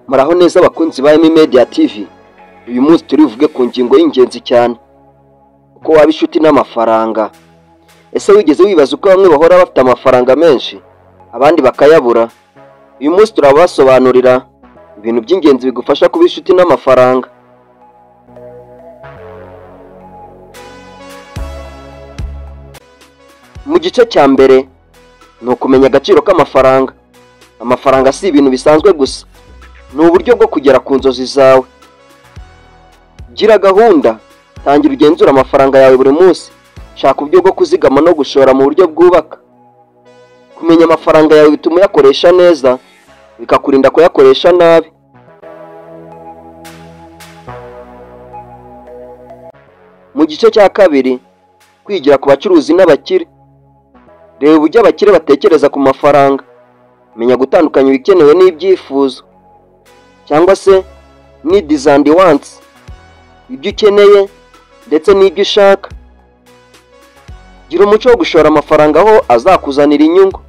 Muraho neza abakunzi ba Media TV. Uyu munsi turivuge ku ngingo y'ingenzi cyane, uko waba inshuti n'amafaranga. Ese wigeze wibaza uko bamwe bahora bafite amafaranga menshi abandi bakayabura? Uyu munsi turabasobanurira ibintu by'ingenzi bigufasha kuba inshuti n'amafaranga. Mu gice cya mbere ni ukumenya agaciro k'amafaranga. Amafaranga si ibintu bisanzwe gusa, ni uburyo bwo kugera ku nzozi zawe. Gira gahunda, tangira ugenzura amafaranga yawe buri munsi. Shaka uburyo bwo kuzigama no gushora mu buryo bwubaka. Kumenya amafaranga yawe bituma uyakoresha neza, bikakurinda kuyakoresha nabi. Mu gice cya kabiri, kwigira ku bacuruzi n'abakire. Reba uburyo abakire batekereza ku mafaranga. Menya gutandukanya ibikenewe n'ibyifuzo, cyangwa se needs and wants, ibyo ukeneye ndetse n'ibyo ushaka. Gira umuco wo gushora amafaranga aho azakuzanira inyungu.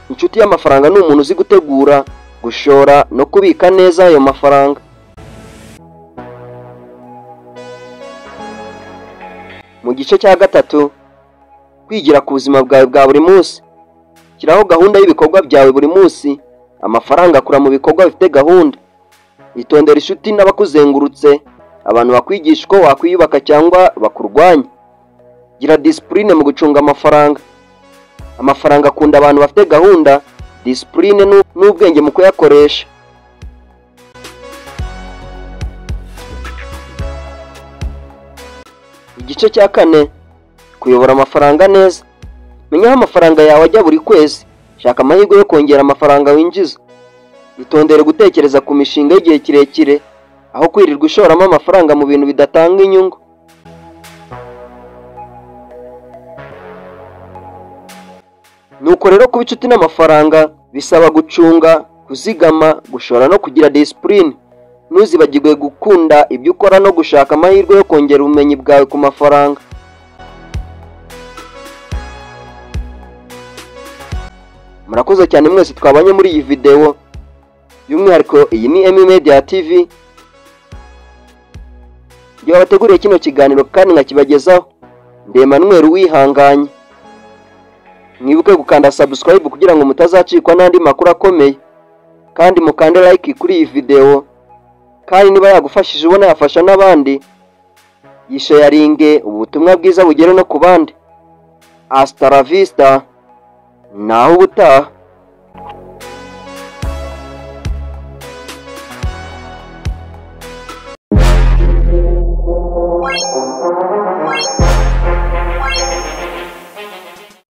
Inshuti y'amafaranga ni umuntu uzi gutegura, gushora no kubika neza ayo mafaranga. Mu gice cya gatatu, kwigira ku buzima bwawe bwa buri munsi. Shyiraho gahunda y'ibikorwa byawe buri munsi. Amafaranga akura mu bikorwa bifite gahunda. Itondera inshuti n'abakuzengurutse, abantu bakwigisha uko wakwiyubaka cyangwa bakurwanya. Gira discipline mu gucunga amafaranga. Amafaranga akunda abantu bafite gahunda, discipline n'ubwenge mu kuyakoresha. Igice cya kane, kuyobora amafaranga neza. Menya aho amafaranga yawe ajya buri kwezi. Shaka amahirwe yo kongera amafaranga winjiza. Itondere gutekereza ku mishinga y'igihe kirekire, aho kwirirwa ushoramo amafaranga mu bintu bidatanga inyungu. Nuko rero kuba inshuti n'amafaranga bisaba gucunga, kuzigama, gushora no kugira discipline. Ntuzibagirwe gukunda ibyo ukora no gushaka amahirwe yo kongera ubumenyi bwawe ku mafaranga. Murakoze cyane mwese twabanye muri iyi video. By'umwihariko iyi ni Media TV. Iyo wabateguriye kino kiganiro kandi nkakibagezaho, ndi Emmanuel Uwihanganye. Mwibuke gukanda subscribe kugira ngo mutazacikwa n'andi makuru akomeye, kandi mukande like kuri iyi video. Kandi niba yagufashije ubona yafasha n'abandi, yisharinge ubutumwa bwiza bugere no ku bandi. Hasta la vista, naho ubutaha.